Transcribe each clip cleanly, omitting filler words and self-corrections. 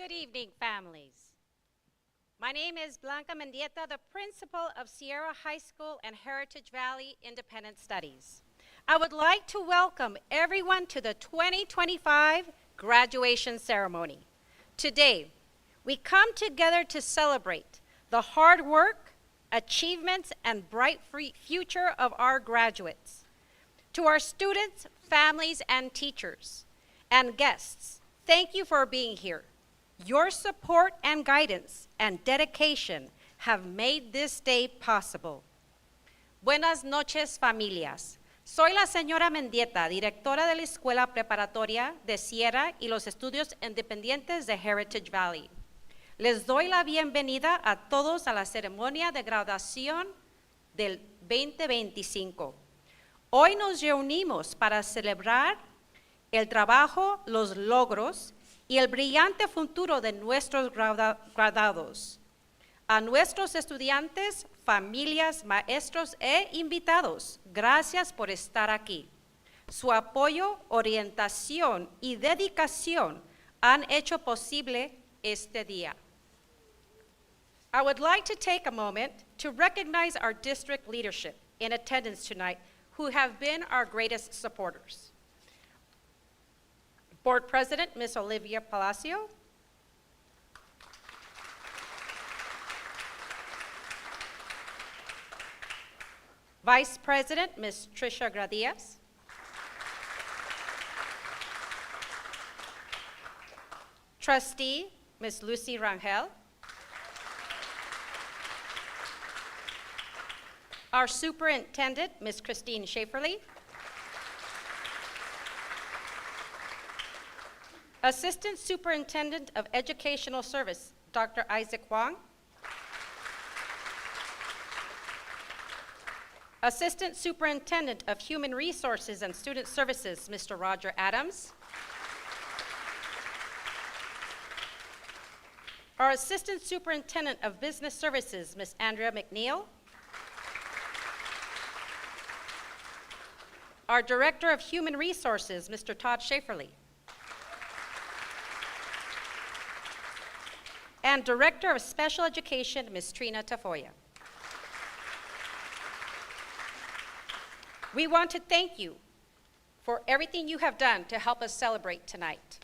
Good evening, families. My name is Blanca Mendieta, the principal of Sierra High School and Heritage Valley Independent Studies. I would like to welcome everyone to the 2025 graduation ceremony. Today, we come together to celebrate the hard work, achievements, and bright future of our graduates. To our students, families, and teachers, and guests, thank you for being here. Your support and guidance and dedication have made this day possible. Buenas noches, familias. Soy la señora Mendieta, directora de la Escuela Preparatoria de Sierra y los Estudios Independientes de Heritage Valley. Les doy la bienvenida a todos a la ceremonia de graduación del 2025. Hoy nos reunimos para celebrar el trabajo, los logros y el brillante futuro de nuestros graduados. A nuestros estudiantes, familias, maestros e invitados, gracias por estar aquí. Su apoyo, orientación y dedicación han hecho posible este día. I would like to take a moment to recognize our district leadership in attendance tonight who have been our greatest supporters. Board President, Ms. Olivia Palacio. Vice President, Ms. Tricia Gradias. Trustee, Ms. Lucy Rangel. Our Superintendent, Ms. Christine Schaeferly. Assistant Superintendent of Educational Service, Dr. Isaac Wong. Assistant Superintendent of Human Resources and Student Services, Mr. Roger Adams. Our Assistant Superintendent of Business Services, Ms. Andrea McNeil. Our Director of Human Resources, Mr. Todd Schaeferly. And Director of Special Education, Ms. Trina Tafoya. We want to thank you for everything you have done to help us celebrate tonight.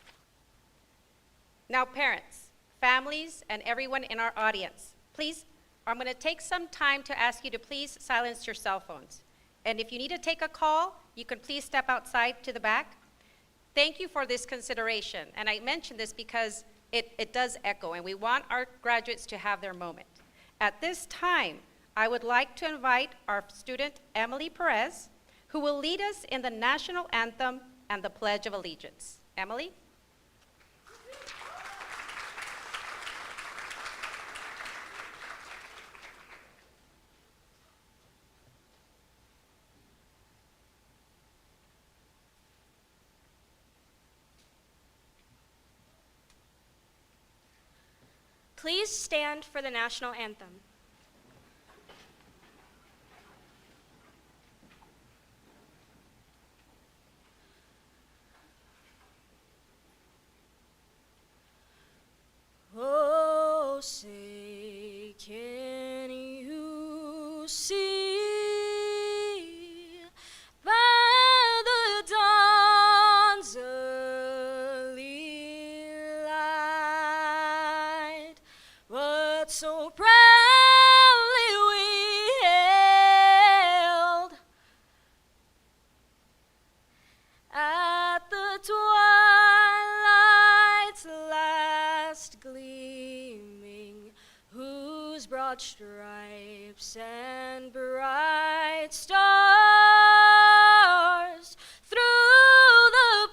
Now, parents, families, and everyone in our audience, please, I'm going to take some time to ask you to please silence your cell phones. And if you need to take a call, you can please step outside to the back. Thank you for this consideration. And I mention this because it does echo, and we want our graduates to have their moment. At this time, I would like to invite our student, Emily Perez, who will lead us in the national anthem and the Pledge of Allegiance. Emily? Please stand for the national anthem. Oh, say, can you see by the dawn's early light what so proudly we hailed at the twilight's last gleaming, whose broad stripes and bright stars through the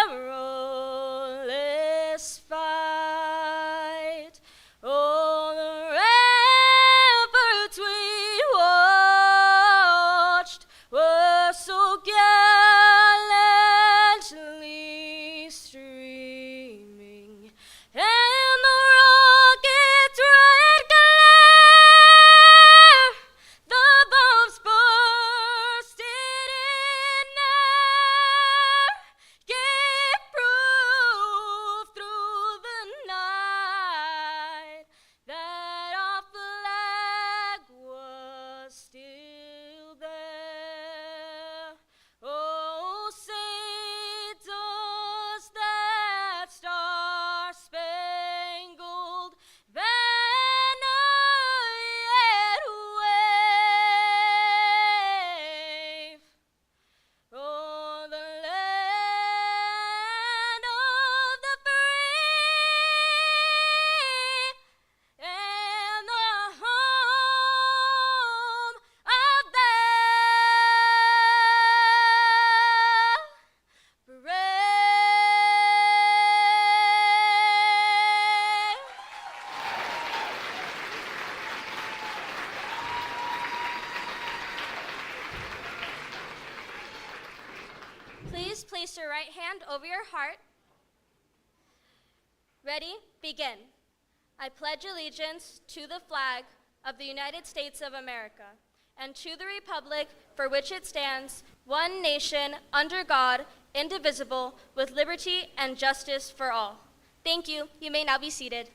perilous fight o'er the ramparts we watched were so gallantly streaming, and the rocket's red glare, the bombs place your right hand over your heart. Ready? Begin. I pledge allegiance to the flag of the United States of America and to the republic for which it stands, one nation, under God, indivisible, with liberty and justice for all. Thank you. You may now be seated.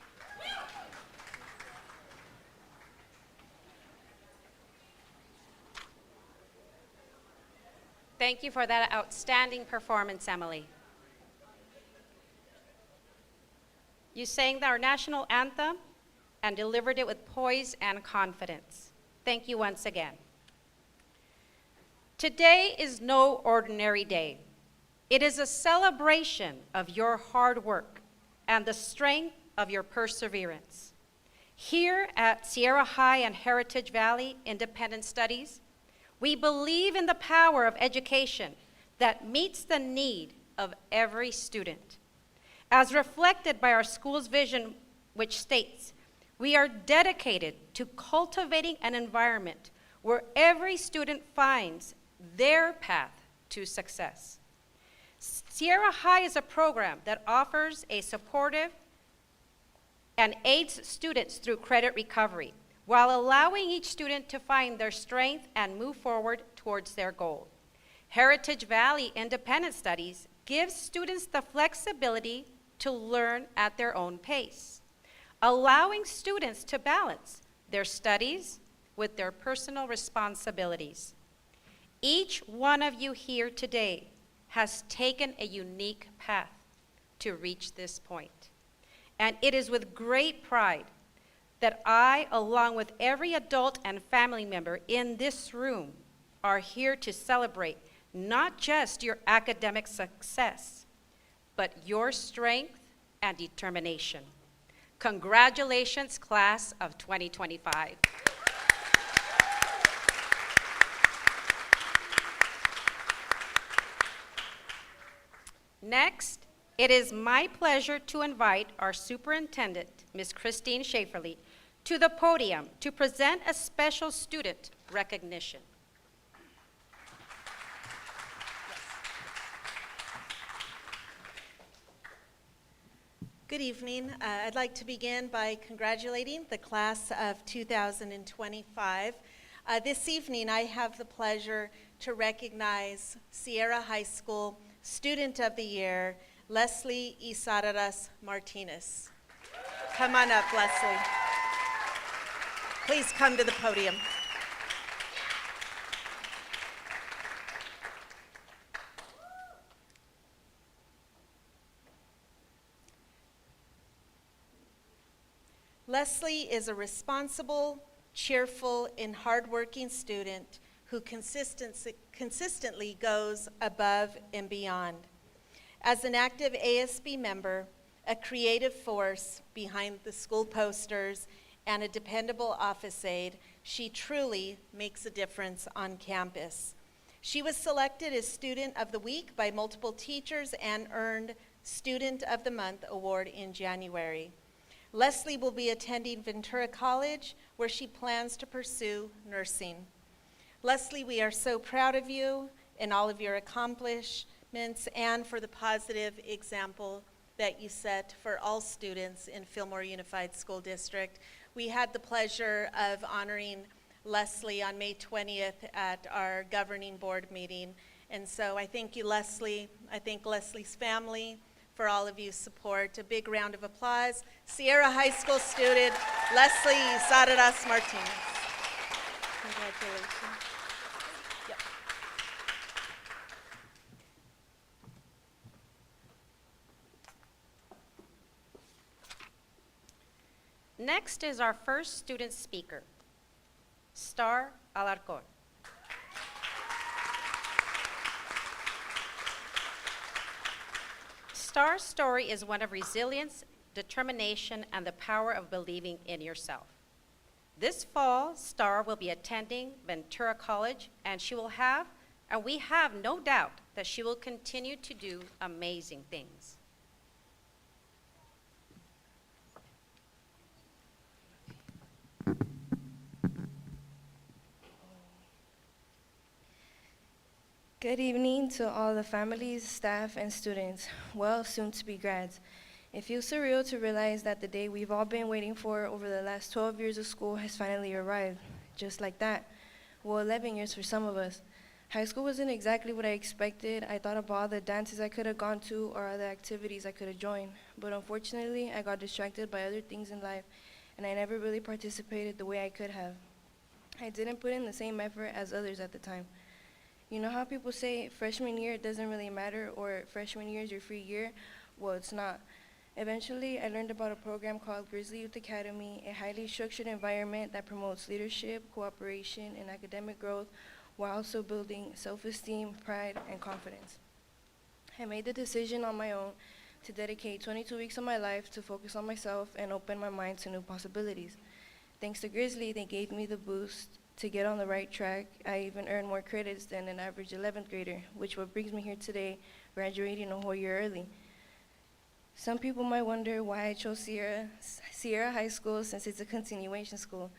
Thank you for that outstanding performance, Emily. You sang our national anthem and delivered it with poise and confidence. Thank you once again. Today is no ordinary day. It is a celebration of your hard work and the strength of your perseverance. Here at Sierra High and Heritage Valley Independent Studies, we believe in the power of education that meets the need of every student. As reflected by our school's vision, which states, we are dedicated to cultivating an environment where every student finds their path to success. Sierra High is a program that offers a supportive and aids students through credit recovery, while allowing each student to find their strength and move forward towards their goal. Heritage Valley Independent Studies gives students the flexibility to learn at their own pace, allowing students to balance their studies with their personal responsibilities. Each one of you here today has taken a unique path to reach this point. And it is with great pride that I, along with every adult and family member in this room, are here to celebrate not just your academic success, but your strength and determination. Congratulations, class of 2025. Next, it is my pleasure to invite our superintendent, Ms. Christine Schaeferle, to the podium to present a special student recognition. Good evening. I'd like to begin by congratulating the class of 2025. This evening, I have the pleasure to recognize Sierra High School Student of the Year, Leslie Isararas Martinez. Come on up, Leslie. Please come to the podium. Leslie is a responsible, cheerful, and hardworking student who consistently goes above and beyond. As an active ASB member, a creative force behind the school posters, and a dependable office aide, she truly makes a difference on campus. She was selected as Student of the Week by multiple teachers and earned Student of the Month award in January. Leslie will be attending Ventura College, where she plans to pursue nursing. Leslie, we are so proud of you and all of your accomplishments and for the positive example that you set for all students in Fillmore Unified School District. We had the pleasure of honoring Leslie on May 20th at our governing board meeting. And so I thank you, Leslie. I thank Leslie's family for all of your support. A big round of applause. Sierra High School student, Leslie Isararas Martinez. Congratulations. Yep. Next is our first student speaker, Star Alarcon. Star's story is one of resilience, determination, and the power of believing in yourself. This fall, Star will be attending Ventura College, and we have no doubt that she will continue to do amazing things. Good evening to all the families, staff, and students, well, soon to be grads. It feels surreal to realize that the day we've all been waiting for over the last 12 years of school has finally arrived, just like that. Well, 11 years for some of us. High school wasn't exactly what I expected. I thought about all the dances I could have gone to or other activities I could have joined. But unfortunately, I got distracted by other things in life, and I never really participated the way I could have. I didn't put in the same effort as others at the time. You know how people say freshman year doesn't really matter, or freshman year is your free year? Well, it's not. Eventually, I learned about a program called Grizzly Youth Academy, a highly structured environment that promotes leadership, cooperation, and academic growth while also building self-esteem, pride, and confidence. I made the decision on my own to dedicate 22 weeks of my life to focus on myself and open my mind to new possibilities. Thanks to Grizzly, they gave me the boost to get on the right track. I even earned more credits than an average 11th grader, which what brings me here today, graduating a whole year early. Some people might wonder why I chose Sierra High School since it's a continuation school.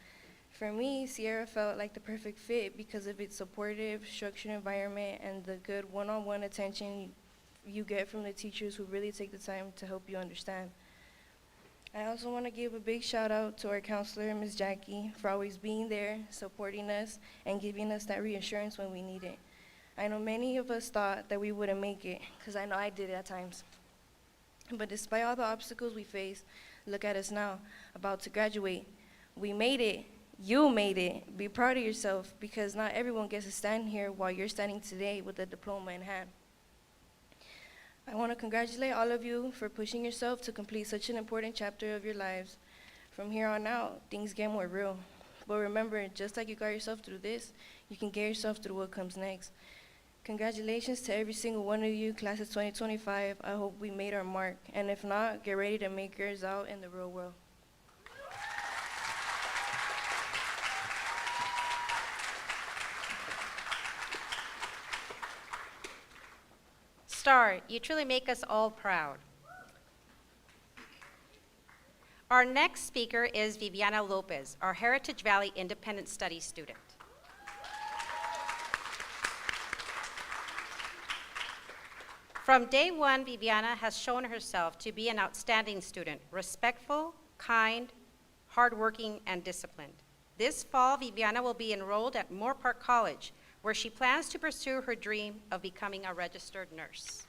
For me, Sierra felt like the perfect fit because of its supportive, structured environment and the good one-on-one attention you get from the teachers who really take the time to help you understand. I also want to give a big shout out to our counselor, Ms. Jackie, for always being there, supporting us, and giving us that reassurance when we need it. I know many of us thought that we wouldn't make it, because I know I did at times. But despite all the obstacles we faced, look at us now, about to graduate. We made it. You made it. Be proud of yourself, because not everyone gets to stand here while you're standing today with a diploma in hand. I want to congratulate all of you for pushing yourself to complete such an important chapter of your lives. From here on out, things get more real. But remember, just like you got yourself through this, you can get yourself through what comes next. Congratulations to every single one of you, class of 2025. I hope we made our mark. And if not, get ready to make yours out in the real world. Star, you truly make us all proud. Our next speaker is Viviana Lopez, our Heritage Valley Independent Studies student. From day one, Viviana has shown herself to be an outstanding student, respectful, kind, hardworking, and disciplined. This fall, Viviana will be enrolled at Moore Park College, where she plans to pursue her dream of becoming a registered nurse.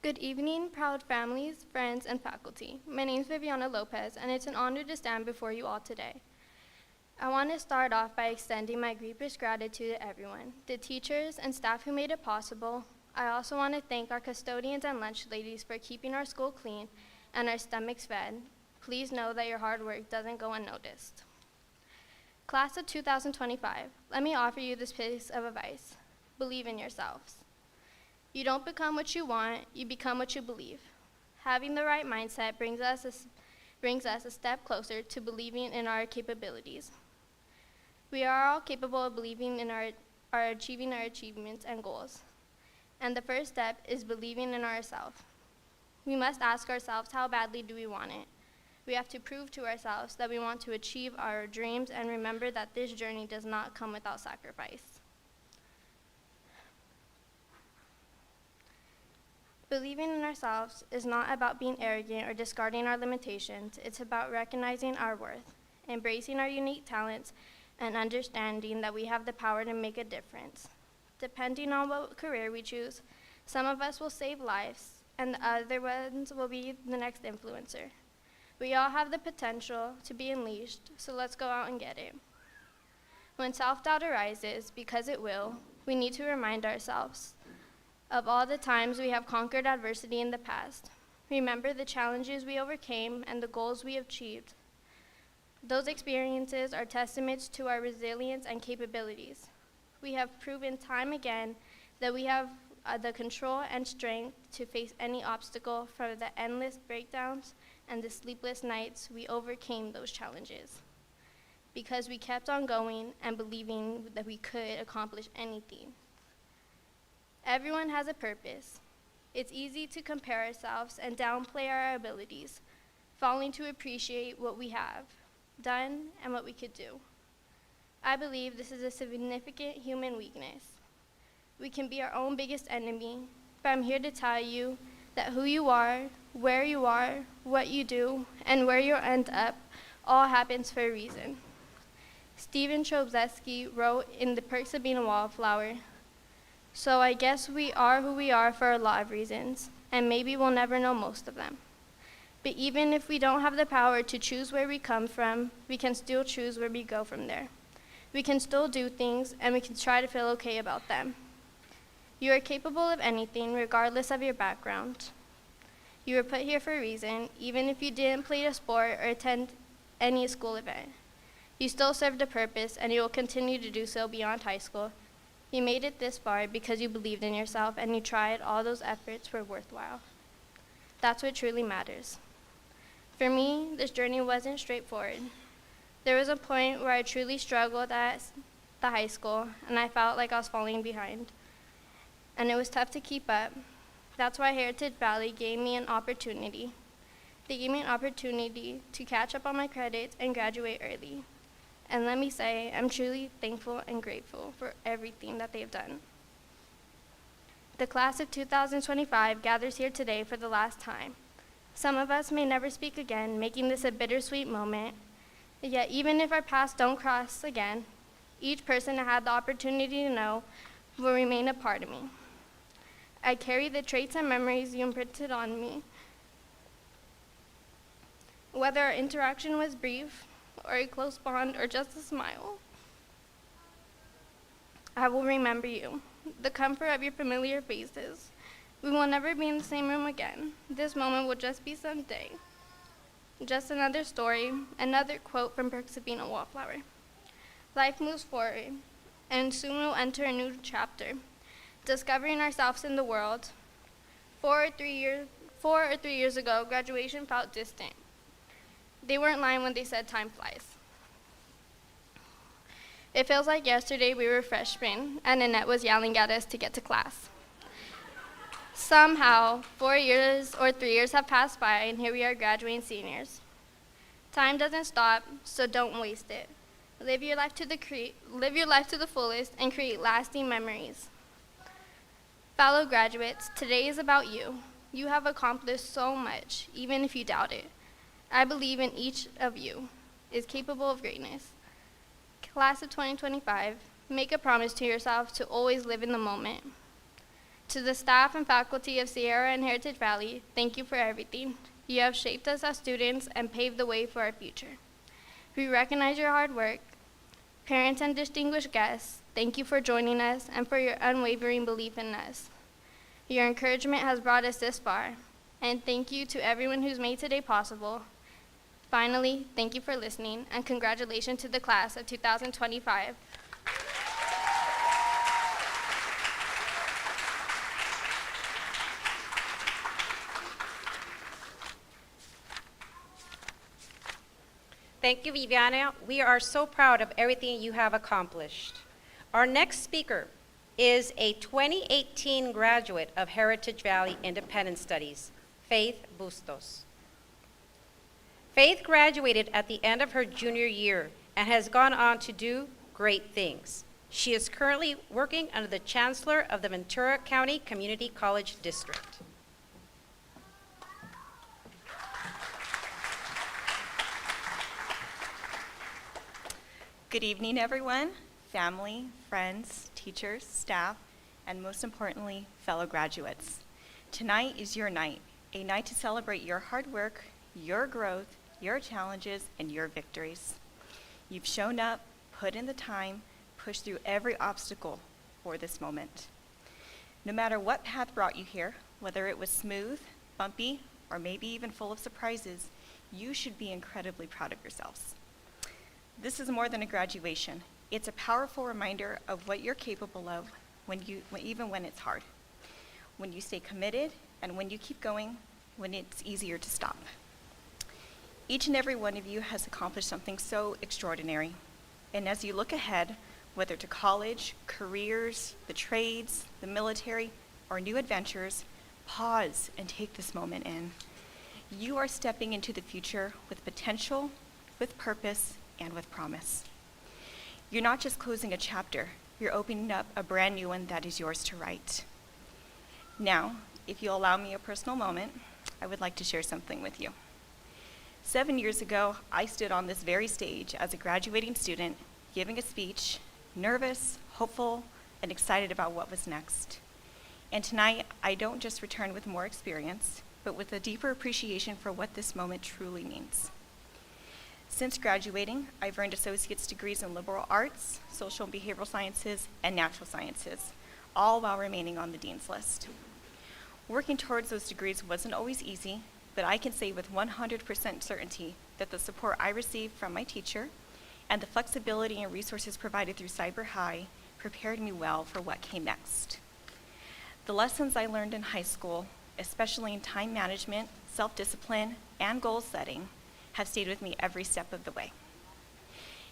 Good evening, proud families, friends, and faculty. My name is Viviana Lopez, and it's an honor to stand before you all today. I want to start off by extending my deepest gratitude to everyone, the teachers and staff who made it possible. I also want to thank our custodians and lunch ladies for keeping our school clean and our stomachs fed. Please know that your hard work doesn't go unnoticed. Class of 2025, let me offer you this piece of advice. Believe in yourselves. You don't become what you want, you become what you believe. Having the right mindset brings us a step closer to believing in our capabilities. We are all capable of believing in our achieving our achievements and goals. And the first step is believing in ourselves. We must ask ourselves, how badly do we want it? We have to prove to ourselves that we want to achieve our dreams and remember that this journey does not come without sacrifice. Believing in ourselves is not about being arrogant or discarding our limitations. It's about recognizing our worth, embracing our unique talents, and understanding that we have the power to make a difference. Depending on what career we choose, some of us will save lives, and the other ones will be the next influencer. We all have the potential to be unleashed, so let's go out and get it. When self-doubt arises, because it will, we need to remind ourselves of all the times we have conquered adversity in the past. Remember the challenges we overcame and the goals we achieved. Those experiences are testaments to our resilience and capabilities. We have proven time again that we have the control and strength to face any obstacle. From the endless breakdowns and the sleepless nights, we overcame those challenges because we kept on going and believing that we could accomplish anything. Everyone has a purpose. It's easy to compare ourselves and downplay our abilities, failing to appreciate what we have done and what we could do. I believe this is a significant human weakness. We can be our own biggest enemy, but I'm here to tell you that who you are, where you are, what you do, and where you'll end up all happens for a reason. Stephen Chobzeski wrote in The Perks of Being a Wallflower, "So I guess we are who we are for a lot of reasons, and maybe we'll never know most of them. But even if we don't have the power to choose where we come from, we can still choose where we go from there. We can still do things, and we can try to feel okay about them. You are capable of anything, regardless of your background. You were put here for a reason, even if you didn't play a sport or attend any school event. You still served a purpose, and you will continue to do so beyond high school. You made it this far because you believed in yourself, and you tried. All those efforts were worthwhile. That's what truly matters." For me, this journey wasn't straightforward. There was a point where I truly struggled at the high school, and I felt like I was falling behind. And it was tough to keep up. That's why Heritage Valley gave me an opportunity. They gave me an opportunity to catch up on my credits and graduate early. And let me say, I'm truly thankful and grateful for everything that they've done. The class of 2025 gathers here today for the last time. Some of us may never speak again, making this a bittersweet moment. Yet even if our paths don't cross again, each person I had the opportunity to know will remain a part of me. I carry the traits and memories you imprinted on me. Whether our interaction was brief, or a close bond, or just a smile, I will remember you, the comfort of your familiar faces. We will never be in the same room again. This moment will just be someday. Just another story, another quote from Perks of Being a Wallflower. Life moves forward, and soon we'll enter a new chapter, discovering ourselves in the world. 4 or 3 years ago, graduation felt distant. They weren't lying when they said time flies. It feels like yesterday we were freshmen, and Annette was yelling at us to get to class. Somehow, 4 years or 3 years have passed by, and here we are graduating seniors. Time doesn't stop, so don't waste it. Live your life to the fullest and create lasting memories. Fellow graduates, today is about you. You have accomplished so much, even if you doubt it. I believe in each of you is capable of greatness. Class of 2025, make a promise to yourself to always live in the moment. To the staff and faculty of Sierra and Heritage Valley, thank you for everything. You have shaped us as students and paved the way for our future. We recognize your hard work. Parents and distinguished guests, thank you for joining us and for your unwavering belief in us. Your encouragement has brought us this far, and thank you to everyone who's made today possible. Finally, thank you for listening, and congratulations to the class of 2025. Thank you, Viviana. We are so proud of everything you have accomplished. Our next speaker is a 2018 graduate of Heritage Valley Independent Studies, Faith Bustos. Faith graduated at the end of her junior year and has gone on to do great things. She is currently working under the Chancellor of the Ventura County Community College District. Good evening, everyone, family, friends, teachers, staff, and most importantly, fellow graduates. Tonight is your night, a night to celebrate your hard work, your growth, your challenges, and your victories. You've shown up, put in the time, pushed through every obstacle for this moment. No matter what path brought you here, whether it was smooth, bumpy, or maybe even full of surprises, you should be incredibly proud of yourselves. This is more than a graduation. It's a powerful reminder of what you're capable of even when it's hard, when you stay committed, and when you keep going, when it's easier to stop. Each and every one of you has accomplished something so extraordinary. And as you look ahead, whether to college, careers, the trades, the military, or new adventures, pause and take this moment in. You are stepping into the future with potential, with purpose, and with promise. You're not just closing a chapter, you're opening up a brand new one that is yours to write. Now, if you'll allow me a personal moment, I would like to share something with you. 7 years ago, I stood on this very stage as a graduating student, giving a speech, nervous, hopeful, and excited about what was next. And tonight, I don't just return with more experience, but with a deeper appreciation for what this moment truly means. Since graduating, I've earned associate's degrees in liberal arts, social and behavioral sciences, and natural sciences, all while remaining on the dean's list. Working towards those degrees wasn't always easy, but I can say with 100% certainty that the support I received from my teacher and the flexibility and resources provided through Cyber High prepared me well for what came next. The lessons I learned in high school, especially in time management, self-discipline, and goal setting, have stayed with me every step of the way.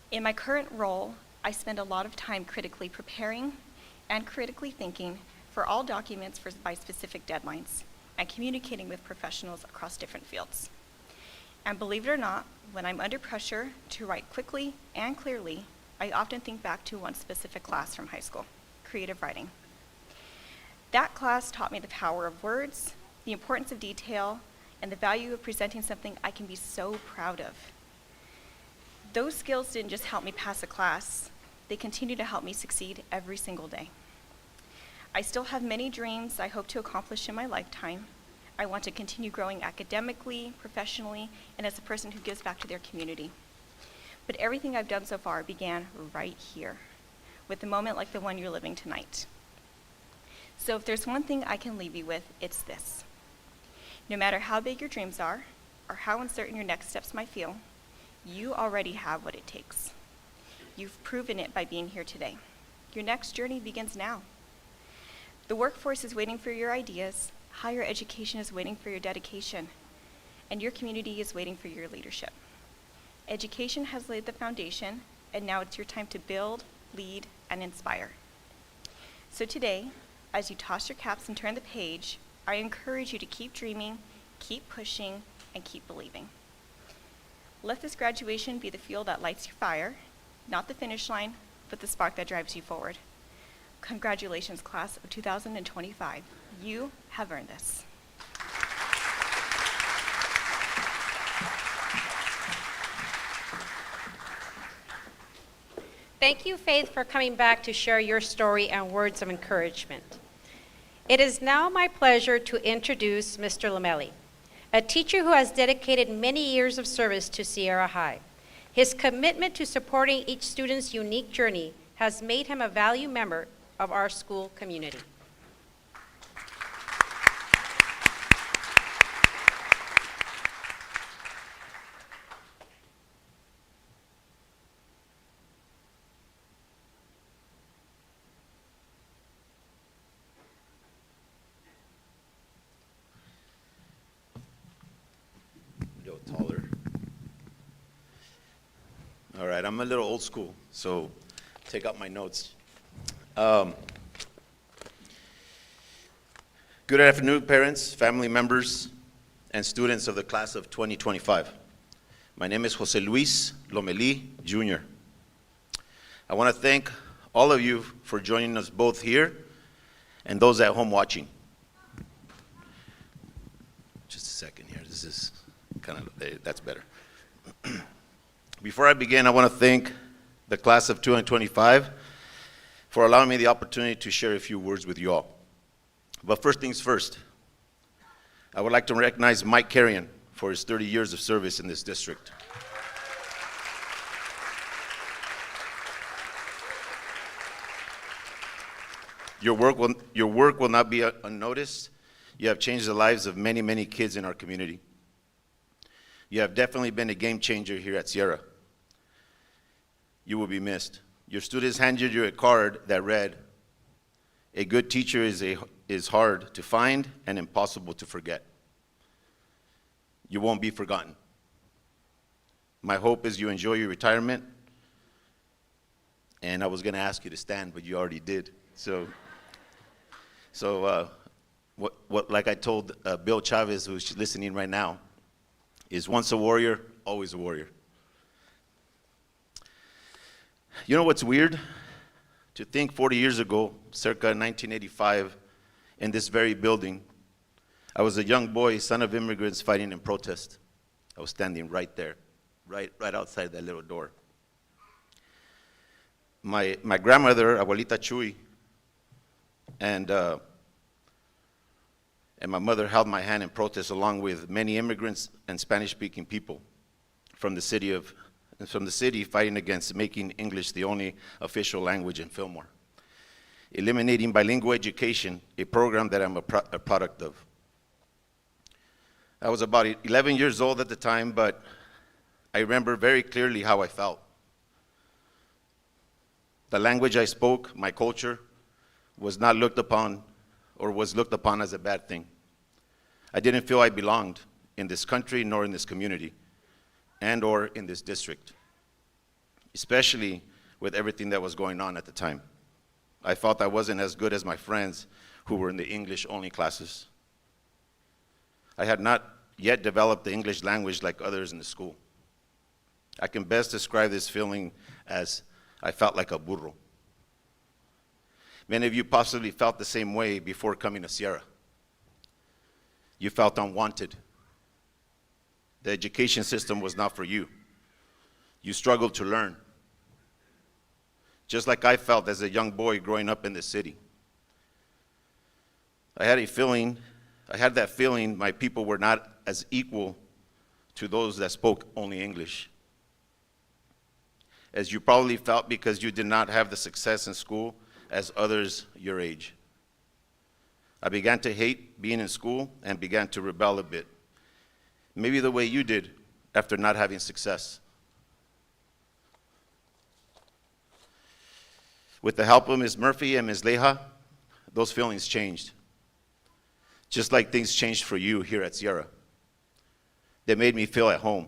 In my current role, I spend a lot of time critically preparing and critically thinking for all documents by specific deadlines and communicating with professionals across different fields. And believe it or not, when I'm under pressure to write quickly and clearly, I often think back to one specific class from high school, creative writing. That class taught me the power of words, the importance of detail, and the value of presenting something I can be so proud of. Those skills didn't just help me pass a class, they continue to help me succeed every single day. I still have many dreams I hope to accomplish in my lifetime. I want to continue growing academically, professionally, and as a person who gives back to their community. But everything I've done so far began right here, with a moment like the one you're living tonight. So if there's one thing I can leave you with, it's this. No matter how big your dreams are, or how uncertain your next steps might feel, you already have what it takes. You've proven it by being here today. Your next journey begins now. The workforce is waiting for your ideas, higher education is waiting for your dedication, and your community is waiting for your leadership. Education has laid the foundation, and now it's your time to build, lead, and inspire. So today, as you toss your caps and turn the page, I encourage you to keep dreaming, keep pushing, and keep believing. Let this graduation be the fuel that lights your fire, not the finish line, but the spark that drives you forward. Congratulations, class of 2025. You have earned this. Thank you, Faith, for coming back to share your story and words of encouragement. It is now my pleasure to introduce Mr. Lamelli, a teacher who has dedicated many years of service to Sierra High. His commitment to supporting each student's unique journey has made him a valued member of our school community. Taller. All right, I'm a little old school, so take out my notes. Good afternoon, parents, family members, and students of the class of 2025. My name is Jose Luis Lomelí, Jr. I want to thank all of you for joining us both here and those at home watching. Just a second here, this is that's better. Before I begin, I want to thank the class of 2025 for allowing me the opportunity to share a few words with you all. But first things first, I would like to recognize Mike Carrion for his 30 years of service in this district. Your work will not be unnoticed. You have changed the lives of many, many kids in our community. You have definitely been a game changer here at Sierra. You will be missed. Your students handed you a card that read, "A good teacher is hard to find and impossible to forget." You won't be forgotten. My hope is you enjoy your retirement And I was going to ask you to stand, but you already did. So like I told Bill Chavez, who's listening right now, is once a warrior, always a warrior. You know what's weird? To think 40 years ago, circa 1985, in this very building, I was a young boy, son of immigrants fighting in protest. I was standing right there, right outside that little door. My grandmother, Abuelita Chuy, and my mother held my hand in protest along with many immigrants and Spanish-speaking people from the city fighting against making English the only official language in Fillmore, eliminating bilingual education, a program that I'm a product of. I was about 11 years old at the time, but I remember very clearly how I felt. The language I spoke, my culture, was not looked upon or was looked upon as a bad thing. I didn't feel I belonged in this country nor in this community and or in this district, especially with everything that was going on at the time. I felt I wasn't as good as my friends who were in the English-only classes. I had not yet developed the English language like others in the school. I can best describe this feeling as I felt like a burro. Many of you possibly felt the same way before coming to Sierra. You felt unwanted. The education system was not for you. You struggled to learn. Just like I felt as a young boy growing up in the city. I had that feeling my people were not as equal to those that spoke only English. As you probably felt because you did not have the success in school as others your age. I began to hate being in school and began to rebel a bit. Maybe the way you did after not having success. With the help of Ms. Murphy and Ms. Leja, those feelings changed. Just like things changed for you here at Sierra. They made me feel at home.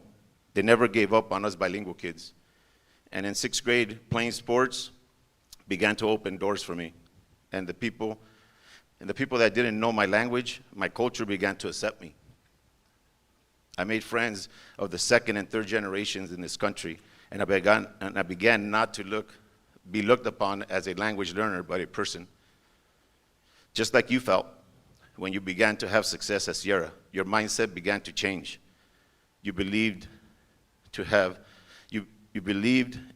They never gave up on us bilingual kids. And in 6th grade, playing sports began to open doors for me. And the people that didn't know my language, my culture began to accept me. I made friends of the 2nd and 3rd generations in this country, and I began not to be looked upon as a language learner, but a person. Just like you felt when you began to have success at Sierra, your mindset began to change. You believed,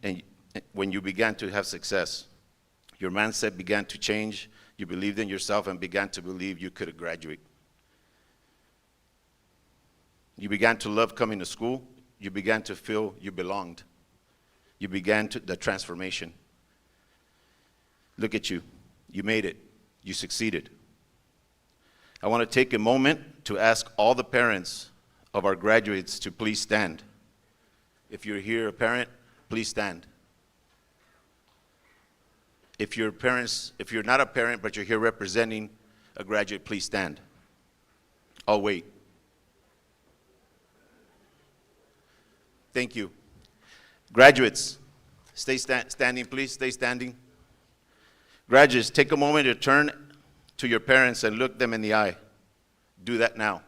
and when you began to have success, your mindset began to change. You believed in yourself and began to believe you could graduate. You began to love coming to school. You began to feel you belonged. You began the transformation. Look at you. You made it. You succeeded. I want to take a moment to ask all the parents of our graduates to please stand. If you're here, a parent, please stand. If you're not a parent, but you're here representing a graduate, please stand. I'll wait. Thank you. Graduates, stay standing, please, stay standing. Graduates, take a moment to turn to your parents and look them in the eye. Do that now.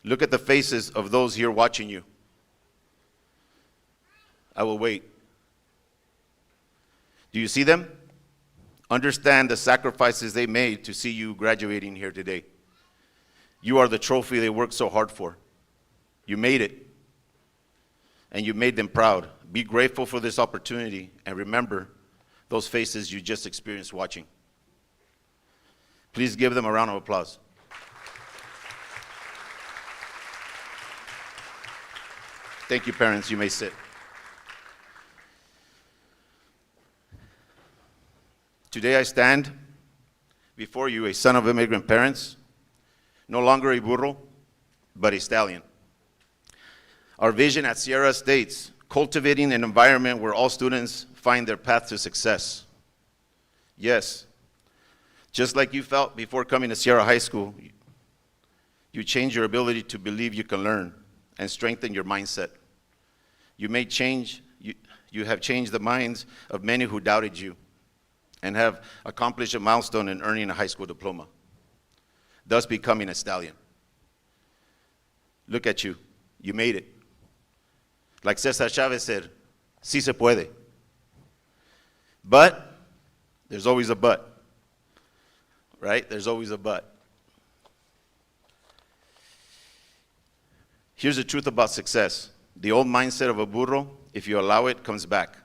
Look at the faces of those here watching you. I will wait. Do you see them? Understand the sacrifices they made to see you graduating here today. You are the trophy they worked so hard for. You made it, and you made them proud. Be grateful for this opportunity, and remember those faces you just experienced watching. Please give them a round of applause. Thank you, parents. You may sit. Today I stand before you, a son of immigrant parents, no longer a burro, but a stallion. Our vision at Sierra states, cultivating an environment where all students find their path to success. Yes, just like you felt before coming to Sierra High School, you change your ability to believe you can learn and strengthen your mindset. You made change You have changed the minds of many who doubted you and have accomplished a milestone in earning a high school diploma, thus becoming a stallion. Look at you. You made it. Like Cesar Chavez said, sí se puede. But there's always a but, right? There's always a but. Here's the truth about success. The old mindset of a burro, if you allow it, comes back.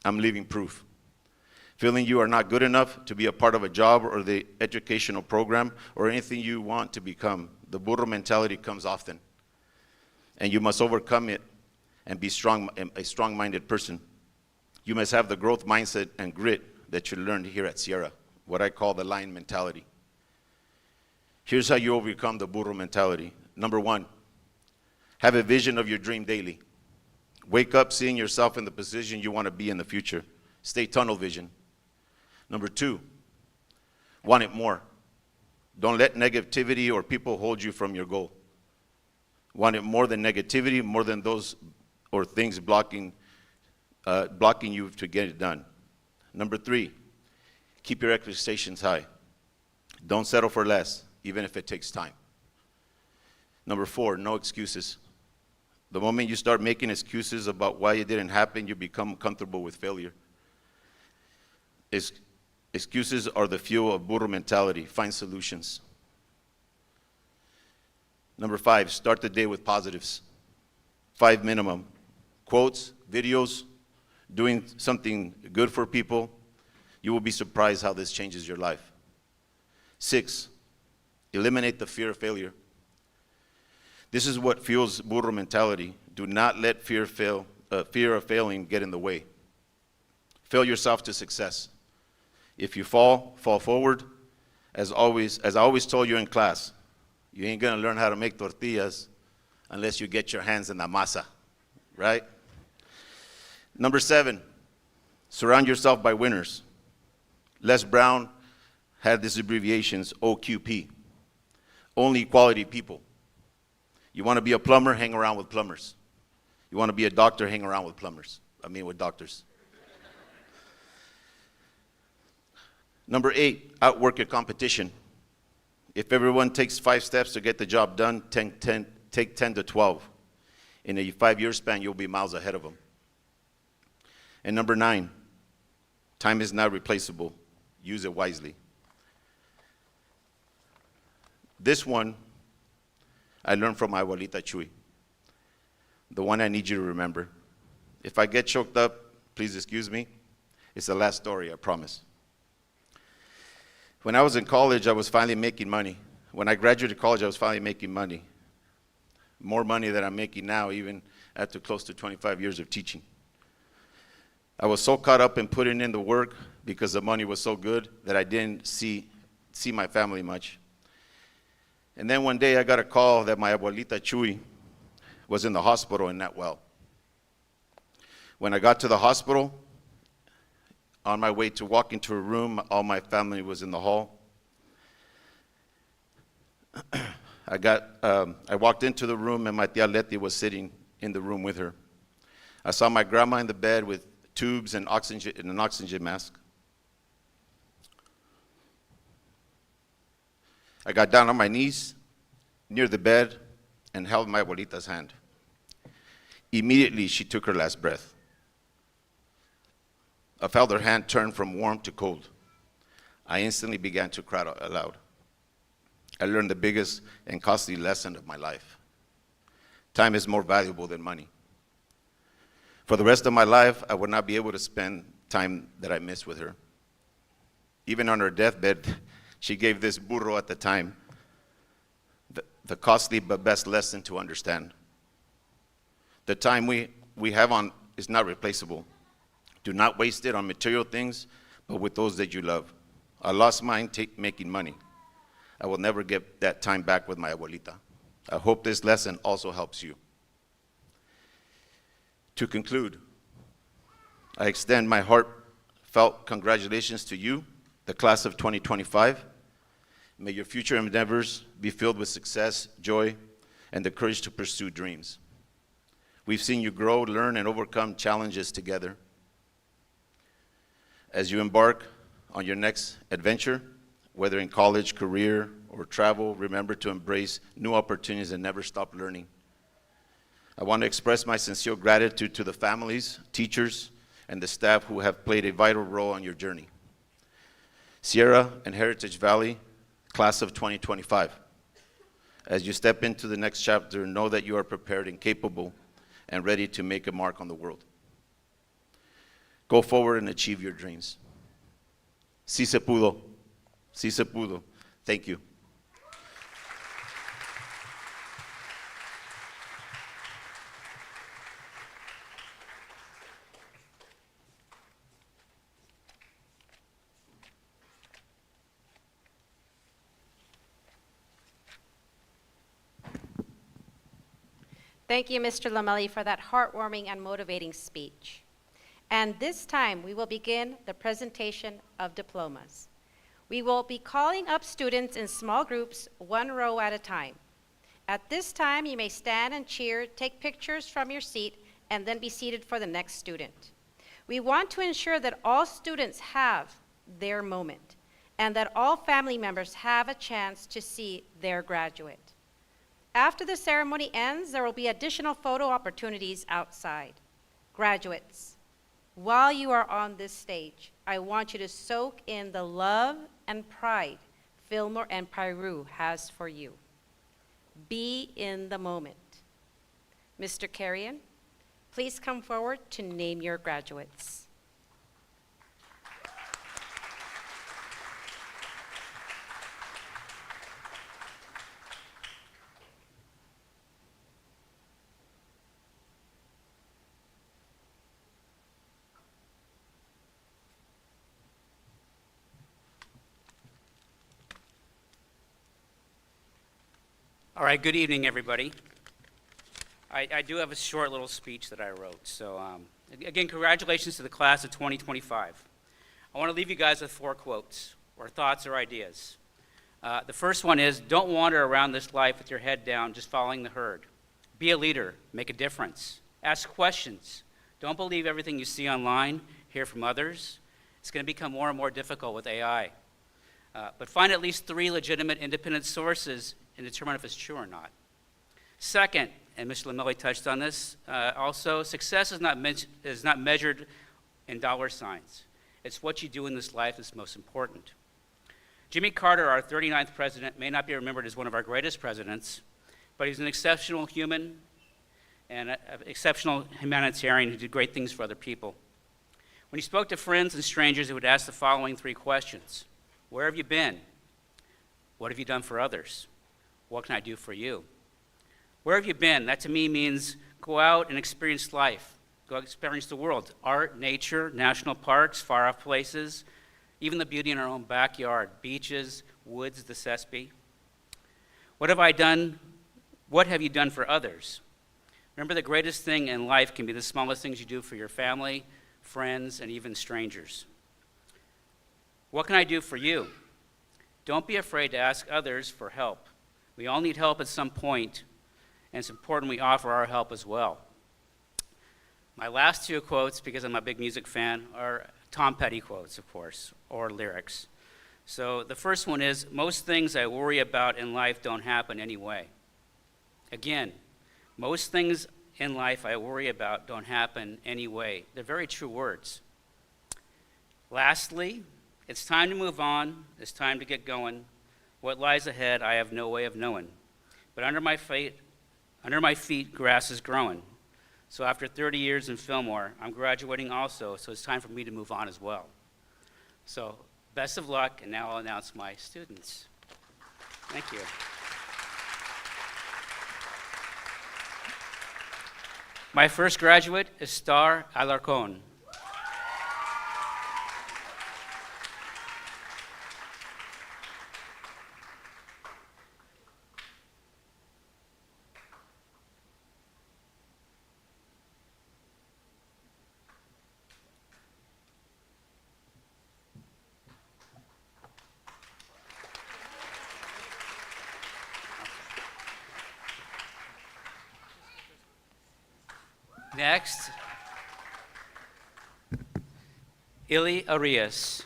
I'm living proof. Feeling you are not good enough to be a part of a job or the educational program or anything you want to become, the burro mentality comes often. And you must overcome it and be a strong-minded person. You must have the growth mindset and grit that you learned here at Sierra, what I call the lion mentality. Here's how you overcome the burro mentality. Number one, have a vision of your dream daily. Wake up seeing yourself in the position you want to be in the future. Stay tunnel vision. Number two, want it more. Don't let negativity or people hold you from your goal. Want it more than negativity, more than those or things blocking you to get it done. Number three, keep your expectations high. Don't settle for less, even if it takes time. Number four, no excuses. The moment you start making excuses about why it didn't happen, you become comfortable with failure. Excuses are the fuel of burro mentality. Find solutions. Number five, start the day with positives. 5 minimum. Quotes, videos, doing something good for people. You will be surprised how this changes your life. 6, eliminate the fear of failure. This is what fuels burro mentality. Do not let fear of failing get in the way. Fail yourself to success. If you fall forward. As I always told you in class, you ain't gonna learn how to make tortillas unless you get your hands in the masa, right? Number 7, surround yourself by winners. Les Brown had these abbreviations, OQP, only quality people. You want to be a plumber, hang around with plumbers. You want to be a doctor, hang around with with doctors. Number 8, outwork your competition. If everyone takes 5 steps to get the job done, take 10 to 12. In a 5-year span, you'll be miles ahead of them. And number 9, time is not replaceable. Use it wisely. This one, I learned from my abuelita Chuy, the one I need you to remember. If I get choked up, please excuse me. It's the last story, I promise. When I was in college, I was finally making money. When I graduated college, I was finally making money. More money than I'm making now, even after close to 25 years of teaching. I was so caught up in putting in the work because the money was so good that I didn't see my family much. And then one day I got a call that my abuelita Chuy was in the hospital and not well. When I got to the hospital, on my way to walk into a room, all my family was in the hall. I walked into the room and my tia Leti was sitting in the room with her. I saw my grandma in the bed with tubes and an oxygen mask. I got down on my knees near the bed and held my abuelita's hand. Immediately, she took her last breath. I felt her hand turn from warm to cold. I instantly began to cry out aloud. I learned the biggest and costly lesson of my life. Time is more valuable than money. For the rest of my life, I would not be able to spend time that I missed with her. Even on her deathbed, she gave this burro at the time the costly but best lesson to understand. The time we have on is not replaceable. Do not waste it on material things, but with those that you love. I lost mine making money. I will never get that time back with my abuelita. I hope this lesson also helps you. To conclude, I extend my heartfelt congratulations to you, the class of 2025. May your future endeavors be filled with success, joy, and the courage to pursue dreams. We've seen you grow, learn, and overcome challenges together. As you embark on your next adventure, whether in college, career, or travel, remember to embrace new opportunities and never stop learning. I want to express my sincere gratitude to the families, teachers, and the staff who have played a vital role on your journey. Sierra and Heritage Valley, class of 2025. As you step into the next chapter, know that you are prepared and capable and ready to make a mark on the world. Go forward and achieve your dreams. Sí se pudo. Sí se pudo. Thank you. Thank you, Mr. Lamelli, for that heartwarming and motivating speech. And this time, we will begin the presentation of diplomas. We will be calling up students in small groups, one row at a time. At this time, you may stand and cheer, take pictures from your seat, and then be seated for the next student. We want to ensure that all students have their moment, and that all family members have a chance to see their graduate. After the ceremony ends, there will be additional photo opportunities outside. Graduates, while you are on this stage, I want you to soak in the love and pride Fillmore and Piru has for you. Be in the moment. Mr. Carrion, please come forward to name your graduates. All right, good evening, everybody. I do have a short little speech that I wrote. So again, congratulations to the class of 2025. I want to leave you guys with 4 quotes, or thoughts or ideas. The first one is, don't wander around this life with your head down, just following the herd. Be a leader, make a difference. Ask questions. Don't believe everything you see online, hear from others. It's going to become more and more difficult with AI. But find at least 3 legitimate independent sources and determine if it's true or not. Second, and Mr. Lamelli touched on this, also, success is not measured in dollar signs. It's what you do in this life that's most important. Jimmy Carter, our 39th president, may not be remembered as one of our greatest presidents, but he's an exceptional human and an exceptional humanitarian who did great things for other people. When he spoke to friends and strangers, he would ask the following 3 questions. Where have you been? What have you done for others? What can I do for you? Where have you been? That to me means go out and experience life. Go experience the world. Art, nature, national parks, far off places, even the beauty in our own backyard, beaches, woods, the Sespe. What have I done? What have you done for others? Remember, the greatest thing in life can be the smallest things you do for your family, friends, and even strangers. What can I do for you? Don't be afraid to ask others for help. We all need help at some point, and it's important we offer our help as well. My last 2 quotes, because I'm a big music fan, are Tom Petty quotes, of course, or lyrics. So the first one is, most things I worry about in life don't happen anyway. Again, most things in life I worry about don't happen anyway. They're very true words. Lastly, it's time to move on. It's time to get going. What lies ahead, I have no way of knowing. But under my feet, grass is growing. So after 30 years in Fillmore, I'm graduating also, so it's time for me to move on as well. So best of luck, and now I'll announce my students. Thank you. My first graduate is Star Alarcon. Ili Arias.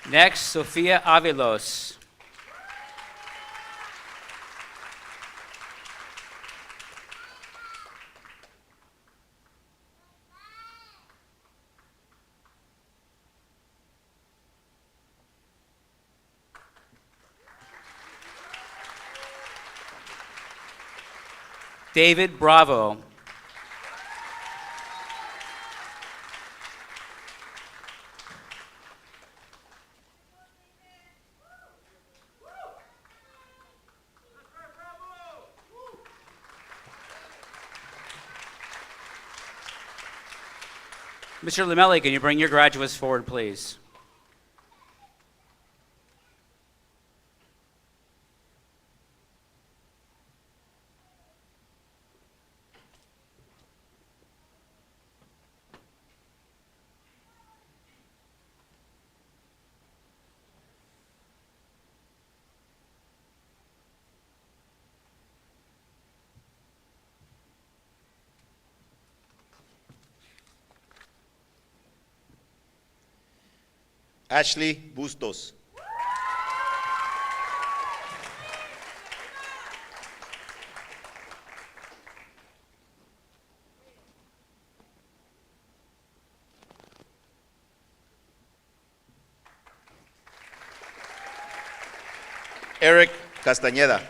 Next, Sofia Avelos. David Bravo. Mr. Lamelli, can you bring your graduates forward, please? Ashley Bustos. Eric Castañeda.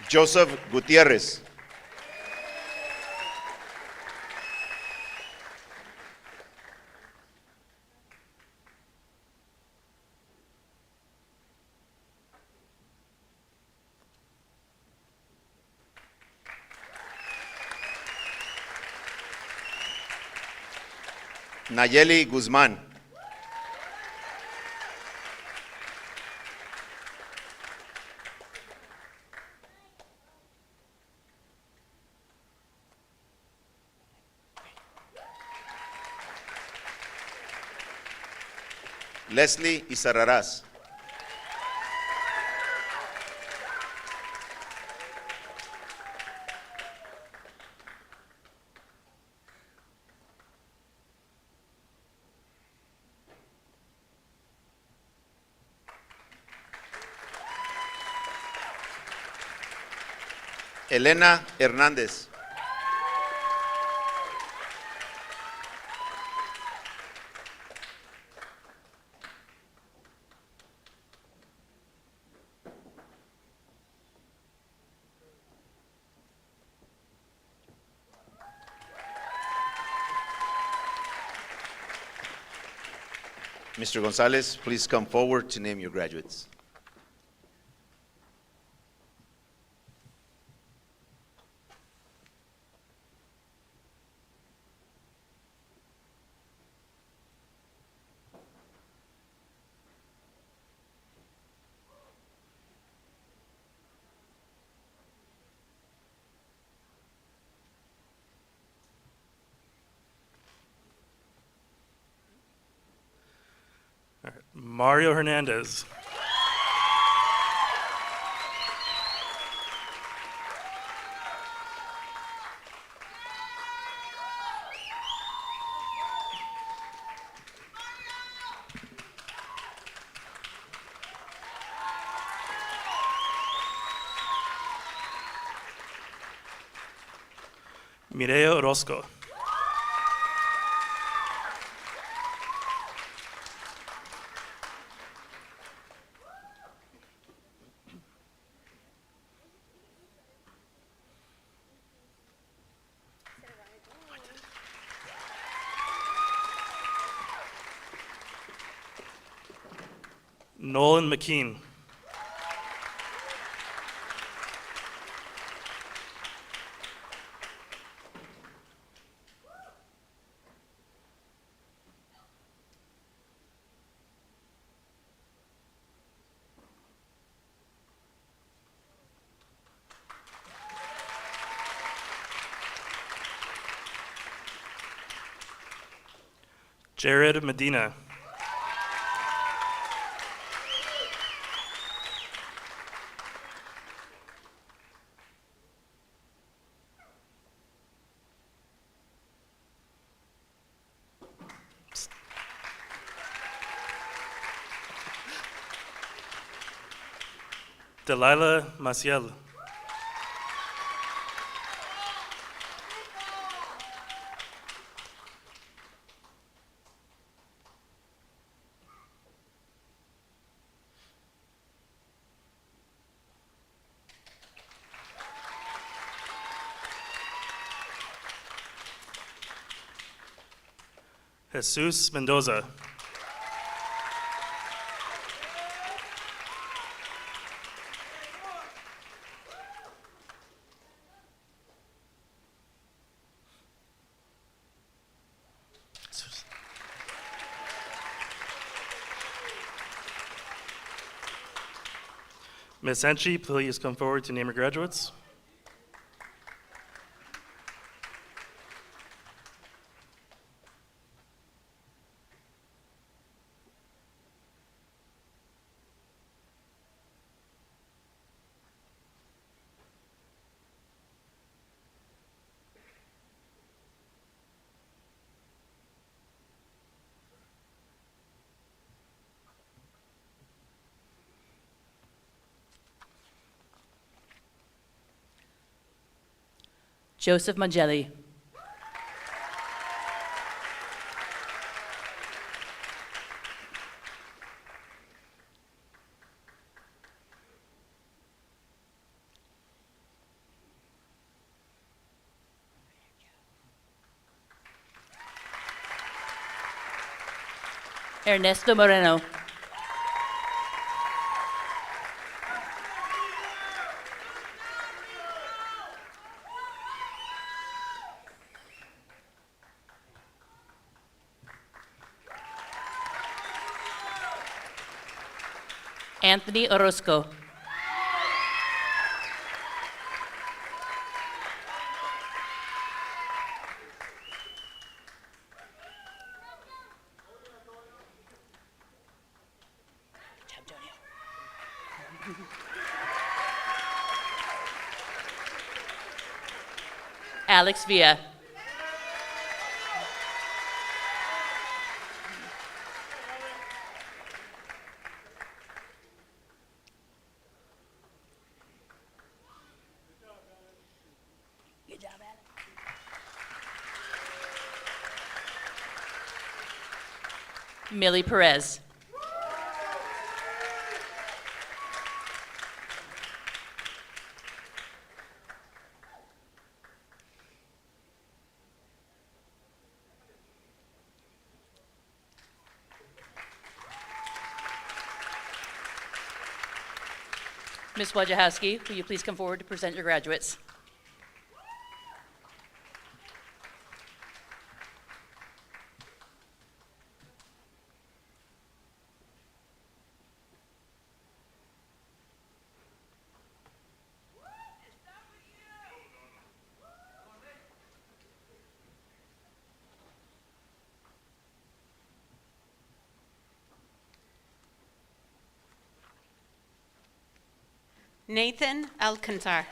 Joseph Gutierrez. Nayeli Guzmán. Leslie Izarrarás. Elena Hernández. Mr. Gonzalez, please come forward to name your graduates. Mario Hernandez. Mireya Orozco. Nolan McKean. Jared Medina. Delilah Maciel. Jesus Mendoza. Ms. Enchi, please come forward to name your graduates. Joseph Mangelli. Ernesto Moreno. Anthony Orozco. Alex Villa. Millie Perez. Ms. Wojciechowski, will you please come forward to present your graduates? Nathan Alcantar.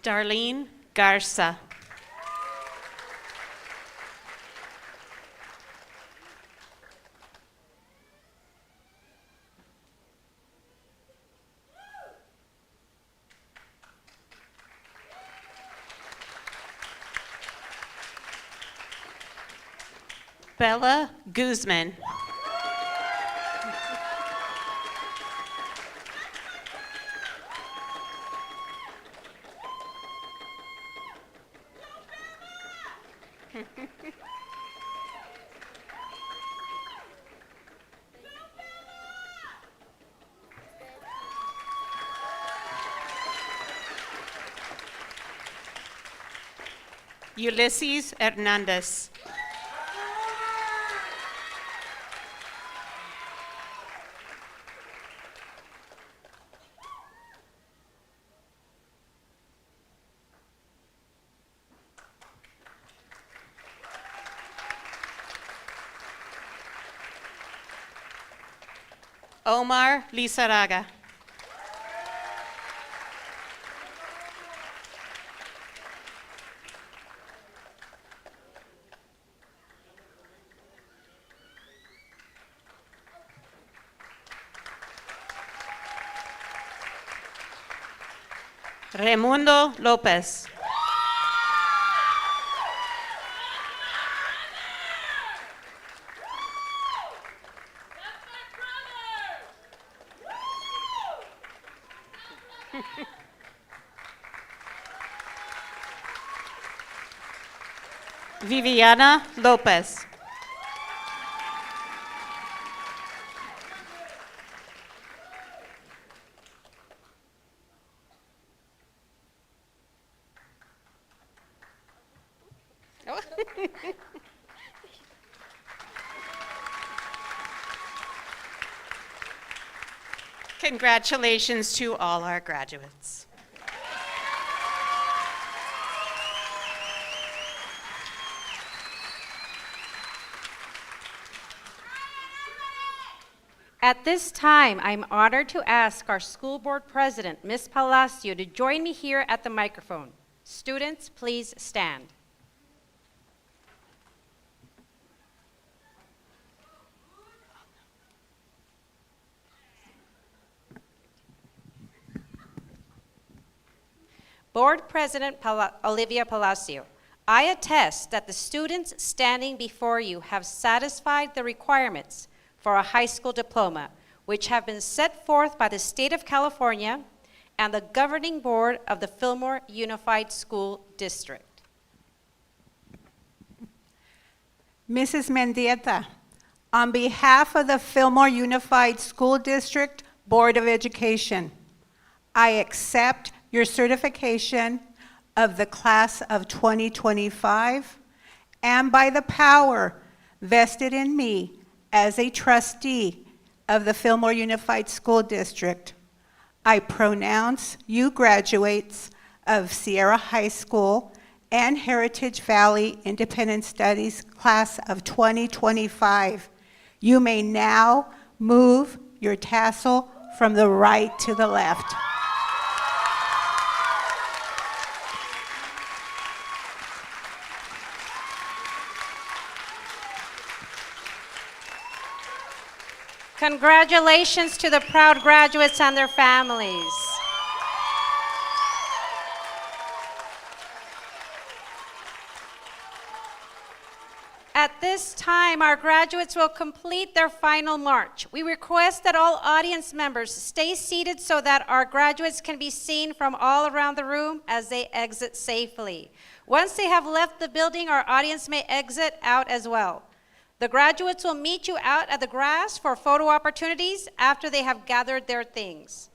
Darlene Garza. Bella Guzman. Ulysses Hernandez. Omar Lizarraga. Raimundo Lopez. Viviana Lopez. Congratulations to all our graduates. At this time, I'm honored to ask our school board president, Ms. Palacio, to join me here at the microphone. Students, please stand. Board President Olivia Palacio, I attest that the students standing before you have satisfied the requirements for a high school diploma, which have been set forth by the state of California and the governing board of the Fillmore Unified School District. Mrs. Mendieta, on behalf of the Fillmore Unified School District Board of Education, I accept your certification of the class of 2025, and by the power vested in me as a trustee of the Fillmore Unified School District, I pronounce you graduates of Sierra High School and Heritage Valley Independent Studies class of 2025. You may now move your tassel from the right to the left. Congratulations to the proud graduates and their families. At this time, our graduates will complete their final march. We request that all audience members stay seated so that our graduates can be seen from all around the room as they exit safely. Once they have left the building, our audience may exit out as well. The graduates will meet you out at the grass for photo opportunities after they have gathered their things.